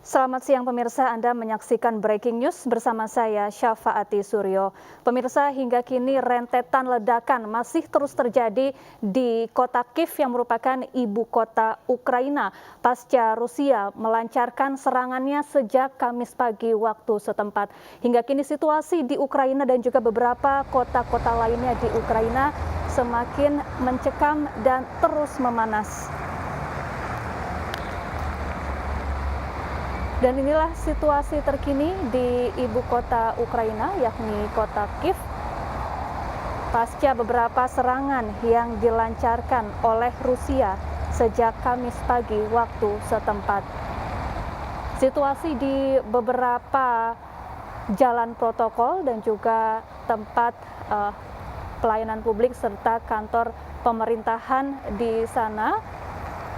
Selamat siang pemirsa, Anda menyaksikan Breaking News bersama saya Syafaati Suryo. Pemirsa, hingga kini rentetan ledakan masih terus terjadi di kota Kiev yang merupakan ibu kota Ukraina pasca Rusia melancarkan serangannya sejak Kamis pagi waktu setempat. Hingga kini situasi di Ukraina dan juga beberapa kota-kota lainnya di Ukraina semakin mencekam dan terus memanas. Dan inilah situasi terkini di ibu kota Ukraina, yakni kota Kiev, pasca beberapa serangan yang dilancarkan oleh Rusia sejak Kamis pagi waktu setempat. Situasi di beberapa jalan protokol dan juga tempat pelayanan publik serta kantor pemerintahan di sana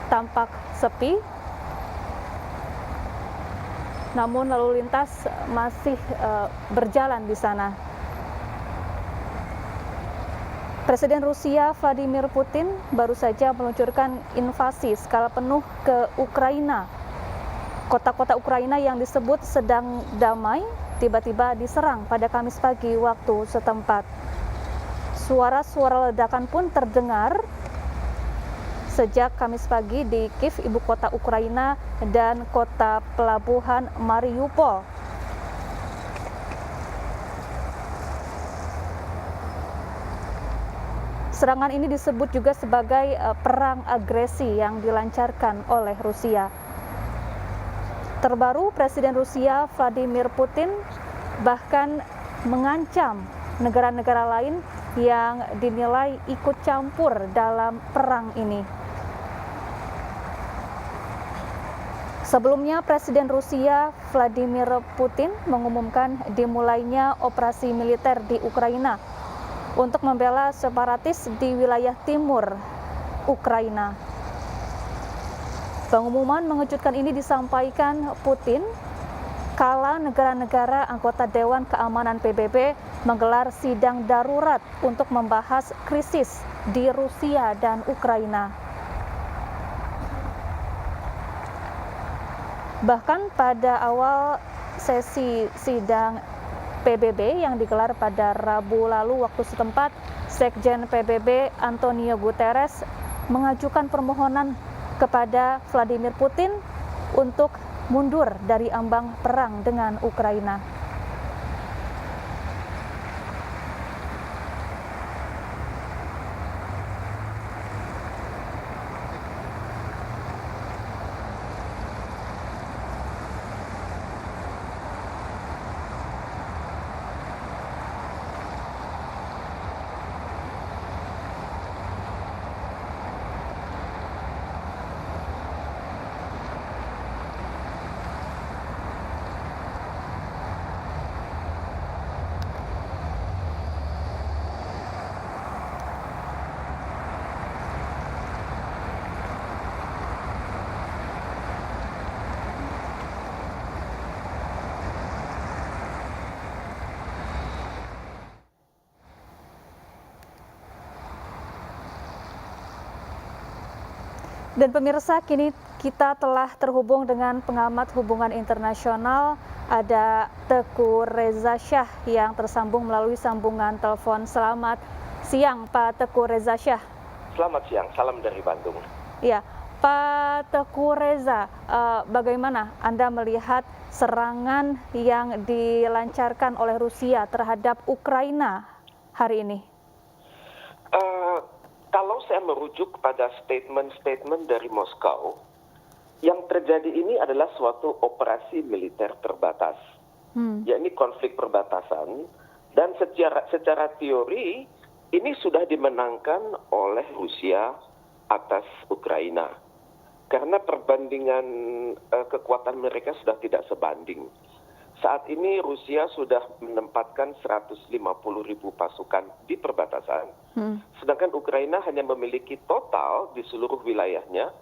tampak sepi. Namun lalu lintas masih berjalan di sana. Presiden Rusia Vladimir Putin baru saja meluncurkan invasi skala penuh ke Ukraina. Kota-kota Ukraina yang disebut sedang damai tiba-tiba diserang pada Kamis pagi waktu setempat. Suara-suara ledakan pun terdengar sejak Kamis pagi di Kiev, ibu kota Ukraina, dan kota pelabuhan Mariupol. Serangan ini disebut juga sebagai perang agresi yang dilancarkan oleh Rusia. Terbaru, Presiden Rusia Vladimir Putin bahkan mengancam negara-negara lain yang dinilai ikut campur dalam perang ini. Sebelumnya, Presiden Rusia Vladimir Putin mengumumkan dimulainya operasi militer di Ukraina untuk membela separatis di wilayah timur Ukraina. Pengumuman mengejutkan ini disampaikan Putin kala negara-negara anggota Dewan Keamanan PBB menggelar sidang darurat untuk membahas krisis di Rusia dan Ukraina. Bahkan pada awal sesi sidang PBB yang digelar pada Rabu lalu waktu setempat, Sekjen PBB Antonio Guterres mengajukan permohonan kepada Vladimir Putin untuk mundur dari ambang perang dengan Ukraina. Dan pemirsa, kini kita telah terhubung dengan pengamat hubungan internasional, ada Teguh Reza Syah yang tersambung melalui sambungan telepon. Selamat siang, Pak Teguh Reza Syah. Selamat siang, salam dari Bandung. Ya, Pak Teguh Reza, bagaimana Anda melihat serangan yang dilancarkan oleh Rusia terhadap Ukraina hari ini? Kalau saya merujuk pada statement-statement dari Moskow, yang terjadi ini adalah suatu operasi militer terbatas, yakni konflik perbatasan, dan secara teori ini sudah dimenangkan oleh Rusia atas Ukraina, karena perbandingan kekuatan mereka sudah tidak sebanding. Saat ini Rusia sudah menempatkan 150.000 pasukan di perbatasan, sedangkan Ukraina hanya memiliki total di seluruh wilayahnya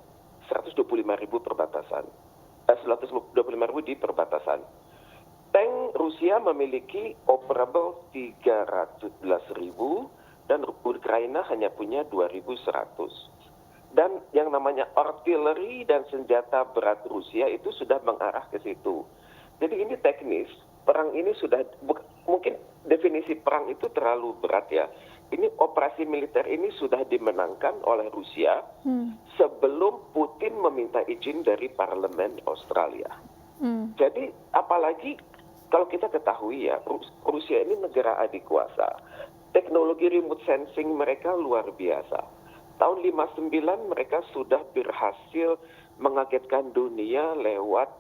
125.000 perbatasan, 125.000 di perbatasan. Tank Rusia memiliki operable 311.000 dan Ukraina hanya punya 2.100. dan yang namanya artileri dan senjata berat Rusia itu sudah mengarah ke situ. Jadi ini teknis, perang ini sudah, mungkin definisi perang itu terlalu berat ya. Ini operasi militer ini sudah dimenangkan oleh Rusia sebelum Putin meminta izin dari parlemen Australia. Jadi apalagi kalau kita ketahui ya, Rusia ini negara adikuasa. Teknologi remote sensing mereka luar biasa. Tahun 59 mereka sudah berhasil mengagetkan dunia lewat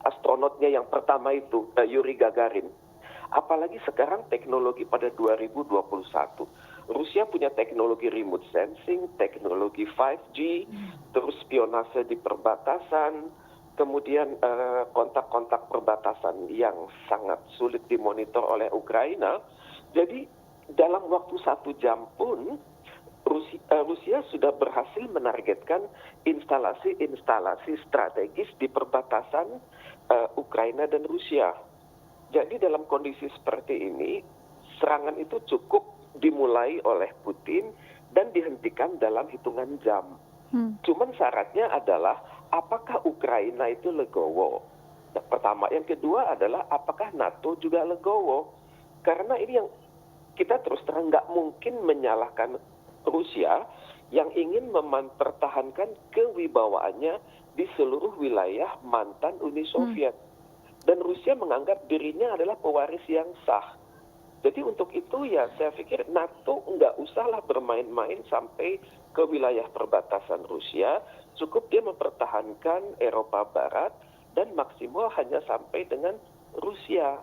astronotnya yang pertama itu, Yuri Gagarin. Apalagi sekarang teknologi pada 2021. Rusia punya teknologi remote sensing, teknologi 5G, terus spionase di perbatasan, kemudian kontak-kontak perbatasan yang sangat sulit dimonitor oleh Ukraina. Jadi dalam waktu 1 jam pun Rusia sudah berhasil menargetkan instalasi-instalasi strategis di perbatasan Ukraina dan Rusia. Jadi dalam kondisi seperti ini, serangan itu cukup dimulai oleh Putin dan dihentikan dalam hitungan jam. Cuman syaratnya adalah apakah Ukraina itu legowo? Yang pertama, yang kedua adalah apakah NATO juga legowo? Karena ini yang kita terus terang nggak mungkin menyalahkan Rusia yang ingin mempertahankan kewibawaannya di seluruh wilayah mantan Uni Soviet. Dan Rusia menganggap dirinya adalah pewaris yang sah. Jadi untuk itu ya saya pikir NATO nggak usahlah bermain-main sampai ke wilayah perbatasan Rusia. Cukup dia mempertahankan Eropa Barat dan maksimal hanya sampai dengan Rusia.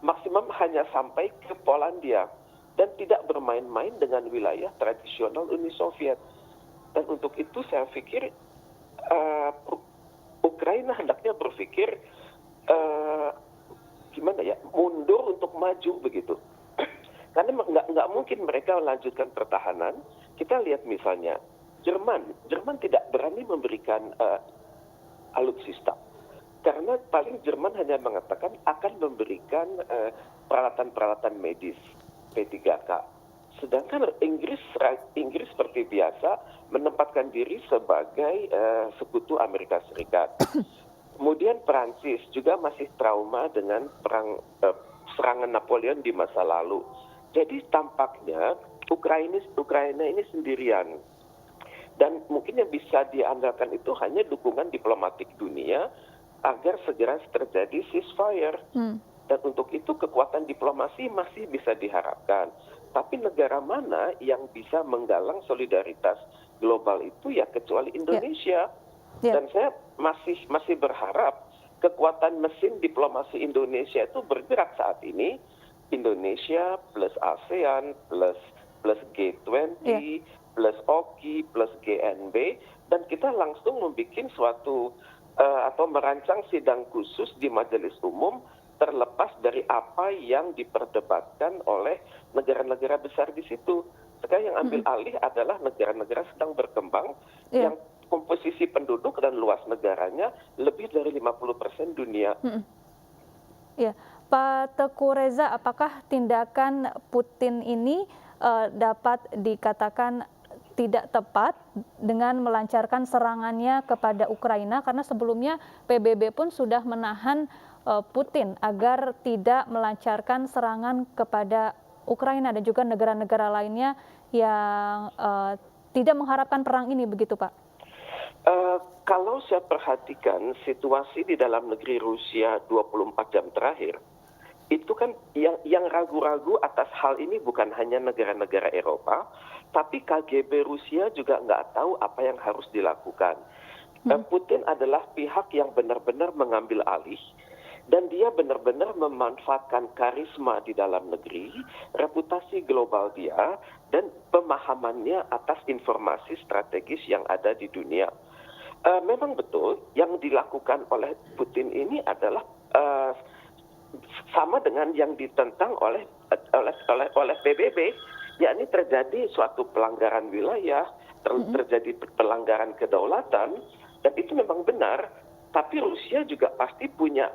Maksimum hanya sampai ke Polandia. Dan tidak bermain-main dengan wilayah tradisional Uni Soviet. Dan untuk itu saya pikir Ukraina hendaknya berpikir gimana ya, mundur untuk maju begitu. Karena nggak mungkin mereka melanjutkan pertahanan. Kita lihat misalnya Jerman tidak berani memberikan alutsista. Karena paling Jerman hanya mengatakan akan memberikan peralatan-peralatan medis. P3K. Sedangkan Inggris seperti biasa menempatkan diri sebagai sekutu Amerika Serikat. Kemudian Prancis juga masih trauma dengan serangan Napoleon di masa lalu. Jadi tampaknya Ukraina ini sendirian. Dan mungkin yang bisa diandalkan itu hanya dukungan diplomatik dunia agar segera terjadi ceasefire. Dan untuk itu kekuatan diplomasi masih bisa diharapkan. Tapi negara mana yang bisa menggalang solidaritas global itu ya kecuali Indonesia. Dan saya masih berharap kekuatan mesin diplomasi Indonesia itu bergerak saat ini. Indonesia plus ASEAN plus G20 plus OKI plus GNB. Dan kita langsung membuat suatu atau merancang sidang khusus di Majelis Umum terlepas dari apa yang diperdebatkan oleh negara-negara besar di situ. Sekarang yang ambil alih adalah negara-negara sedang berkembang yang komposisi penduduk dan luas negaranya lebih dari 50% dunia. Ya, Pak Teguh Reza, apakah tindakan Putin ini dapat dikatakan tidak tepat dengan melancarkan serangannya kepada Ukraina? Karena sebelumnya PBB pun sudah menahan Putin agar tidak melancarkan serangan kepada Ukraina dan juga negara-negara lainnya yang tidak mengharapkan perang ini, begitu Pak? Kalau saya perhatikan situasi di dalam negeri Rusia 24 jam terakhir, itu kan yang ragu-ragu atas hal ini bukan hanya negara-negara Eropa, tapi KGB Rusia juga nggak tahu apa yang harus dilakukan. Putin adalah pihak yang benar-benar mengambil alih, dan dia benar-benar memanfaatkan karisma di dalam negeri, reputasi global dia, dan pemahamannya atas informasi strategis yang ada di dunia. Memang betul yang dilakukan oleh Putin ini adalah sama dengan yang ditentang oleh PBB, yakni terjadi suatu pelanggaran wilayah, terjadi pelanggaran kedaulatan, dan itu memang benar. Tapi Rusia juga pasti punya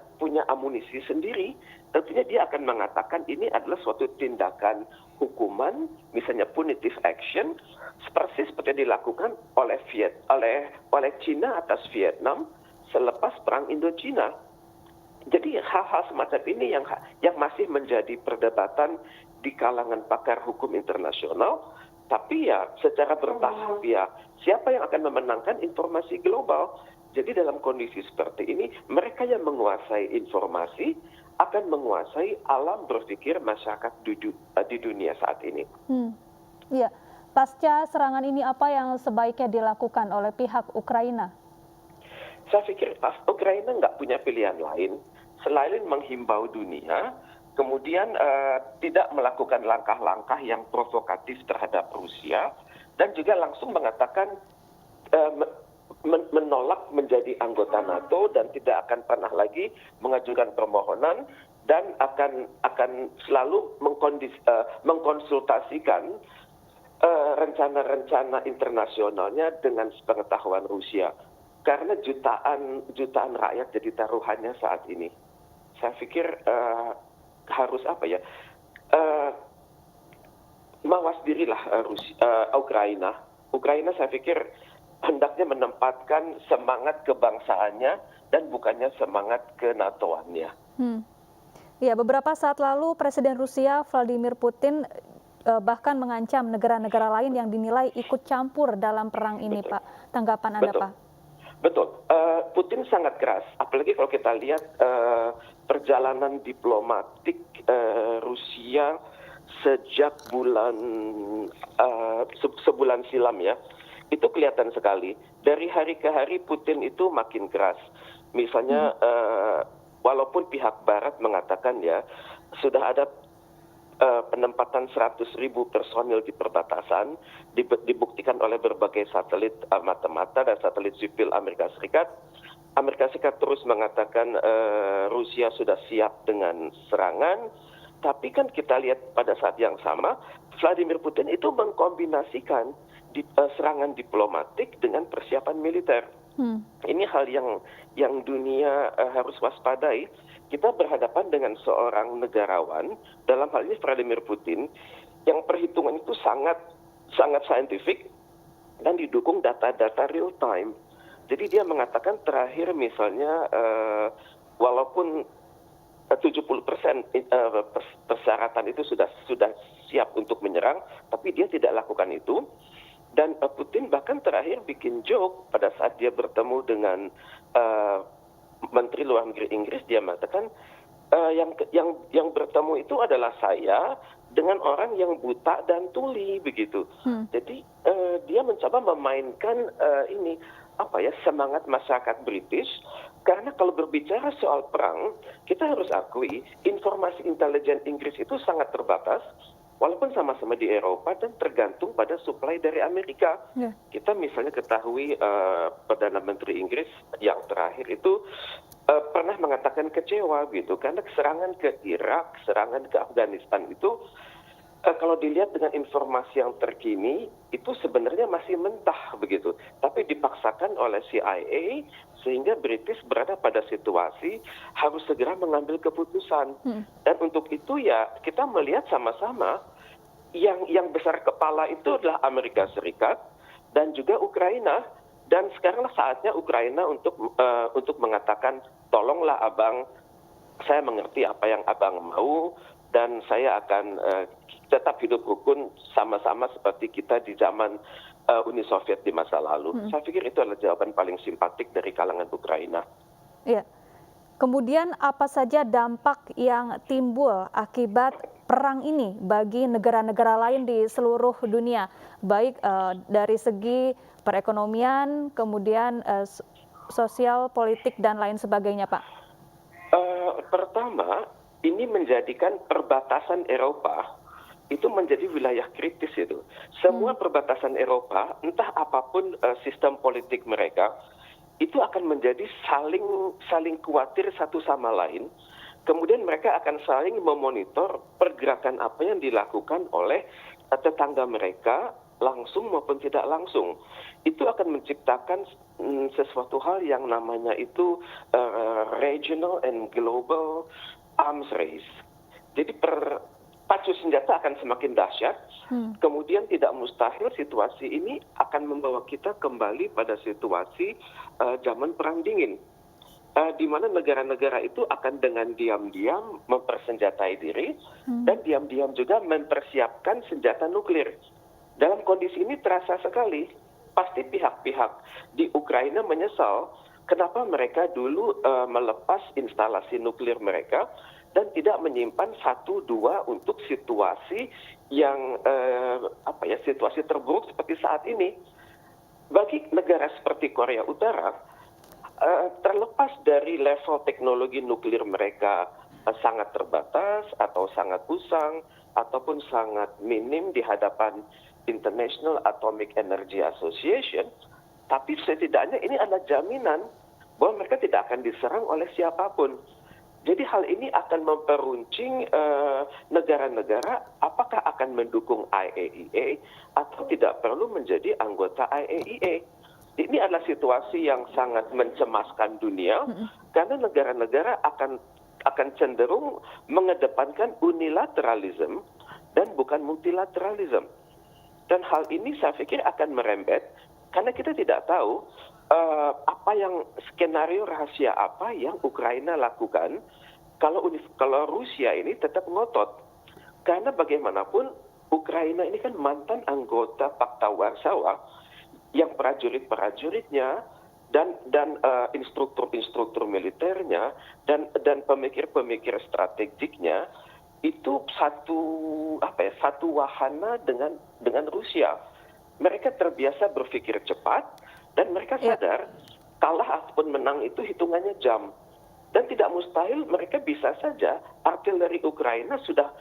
amunisi sendiri tentunya dia akan mengatakan ini adalah suatu tindakan hukuman, misalnya punitive action, seperti yang dilakukan oleh China atas Vietnam selepas perang Indochina. Jadi hal-hal semacam ini yang masih menjadi perdebatan di kalangan pakar hukum internasional, tapi ya secara bertahap ya siapa yang akan memenangkan informasi global. Jadi dalam kondisi seperti ini mereka yang menguasai informasi akan menguasai alam berpikir masyarakat di dunia saat ini. Iya, pasca serangan ini apa yang sebaiknya dilakukan oleh pihak Ukraina? Saya pikir Ukraina nggak punya pilihan lain selain menghimbau dunia, kemudian tidak melakukan langkah-langkah yang provokatif terhadap Rusia, dan juga langsung mengatakan menolak menjadi anggota NATO dan tidak akan pernah lagi mengajukan permohonan dan akan selalu mengkonsultasikan rencana-rencana internasionalnya dengan sepengetahuan Rusia. Karena jutaan rakyat jadi taruhannya saat ini. Saya pikir harus mawas dirilah Ukraina. Ukraina saya pikir hendaknya menempatkan semangat kebangsaannya dan bukannya semangat kenatoannya. Ya, beberapa saat lalu Presiden Rusia Vladimir Putin bahkan mengancam negara-negara lain yang dinilai ikut campur dalam perang ini, Betul. Pak. Tanggapan Anda, Betul. Pak? Betul, Putin sangat keras, apalagi kalau kita lihat perjalanan diplomatik Rusia sejak sebulan silam ya, itu kelihatan sekali. Dari hari ke hari Putin itu makin keras. Misalnya walaupun pihak Barat mengatakan ya sudah ada penempatan 100.000 personil di perbatasan, dibuktikan oleh berbagai satelit mata-mata dan satelit sipil Amerika Serikat. Amerika Serikat terus mengatakan Rusia sudah siap dengan serangan, tapi kan kita lihat pada saat yang sama Vladimir Putin itu mengkombinasikan serangan diplomatik dengan persiapan militer. Ini hal yang dunia harus waspadai. Kita berhadapan dengan seorang negarawan, dalam hal ini Vladimir Putin, yang perhitungan itu sangat saintifik dan didukung data-data real time. Jadi dia mengatakan terakhir misalnya walaupun 70% persyaratan itu sudah siap untuk menyerang, tapi dia tidak lakukan itu. Dan Putin bahkan terakhir bikin joke pada saat dia bertemu dengan Menteri Luar Negeri Inggris, dia mengatakan yang bertemu itu adalah saya dengan orang yang buta dan tuli begitu. Jadi dia mencoba memainkan semangat masyarakat British, karena kalau berbicara soal perang kita harus akui informasi intelijen Inggris itu sangat terbatas. Walaupun sama-sama di Eropa dan tergantung pada suplai dari Amerika. Kita misalnya ketahui Perdana Menteri Inggris yang terakhir itu pernah mengatakan kecewa gitu, karena serangan ke Irak, serangan ke Afghanistan itu kalau dilihat dengan informasi yang terkini itu sebenarnya masih mentah begitu, tapi dipaksakan oleh CIA sehingga British berada pada situasi harus segera mengambil keputusan. Dan untuk itu ya kita melihat sama-sama yang besar kepala itu adalah Amerika Serikat dan juga Ukraina. Dan sekaranglah saatnya Ukraina untuk mengatakan tolonglah abang, saya mengerti apa yang abang mau dan saya akan tetap hidup rukun sama-sama seperti kita di zaman Uni Soviet di masa lalu. Saya pikir itu adalah jawaban paling simpatik dari kalangan Ukraina. Iya. Kemudian apa saja dampak yang timbul akibat perang ini bagi negara-negara lain di seluruh dunia, baik dari segi perekonomian, kemudian sosial, politik dan lain sebagainya, Pak? Pertama, ini menjadikan perbatasan Eropa itu menjadi wilayah kritis itu. Semua perbatasan Eropa, entah apapun sistem politik mereka, itu akan menjadi saling khawatir satu sama lain. Kemudian mereka akan saling memonitor pergerakan apa yang dilakukan oleh tetangga mereka langsung maupun tidak langsung. Itu akan menciptakan sesuatu hal yang namanya itu regional and global arms race. Jadi pacu senjata akan semakin dahsyat. Kemudian tidak mustahil situasi ini akan membawa kita kembali pada situasi zaman Perang Dingin. Di mana negara-negara itu akan dengan diam-diam mempersenjatai diri dan diam-diam juga mempersiapkan senjata nuklir. Dalam kondisi ini terasa sekali, pasti pihak-pihak di Ukraina menyesal kenapa mereka dulu melepas instalasi nuklir mereka dan tidak menyimpan 1-2 untuk situasi yang situasi terburuk seperti saat ini. Bagi negara seperti Korea Utara, terlepas dari level teknologi nuklir mereka sangat terbatas atau sangat usang ataupun sangat minim di hadapan International Atomic Energy Association, tapi setidaknya ini adalah jaminan bahwa mereka tidak akan diserang oleh siapapun. Jadi hal ini akan memperuncing negara-negara apakah akan mendukung IAEA atau tidak perlu menjadi anggota IAEA. Ini adalah situasi yang sangat mencemaskan dunia karena negara-negara akan cenderung mengedepankan unilateralism dan bukan multilateralism. Dan hal ini saya pikir akan merembet karena kita tidak tahu skenario rahasia apa yang Ukraina lakukan kalau Rusia ini tetap ngotot. Karena bagaimanapun Ukraina ini kan mantan anggota Pakta Warsawa yang prajurit-prajuritnya dan instruktur-instruktur militernya dan pemikir-pemikir strategiknya itu satu wahana dengan Rusia. Mereka terbiasa berpikir cepat dan mereka sadar kalah ataupun menang itu hitungannya jam. Dan tidak mustahil mereka bisa saja artileri Ukraina sudah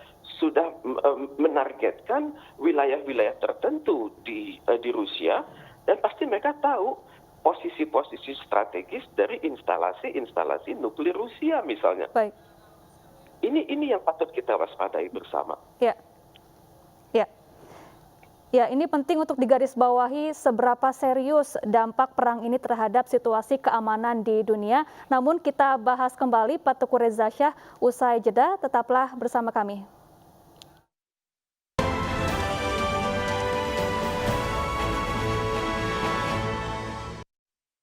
menargetkan wilayah-wilayah tertentu di Rusia dan pasti mereka tahu posisi-posisi strategis dari instalasi nuklir Rusia misalnya. Baik. Ini yang patut kita waspadai bersama. Ya. Ya, ini penting untuk digarisbawahi seberapa serius dampak perang ini terhadap situasi keamanan di dunia. Namun kita bahas kembali Pak Teguh Reza Shah usai jeda, tetaplah bersama kami.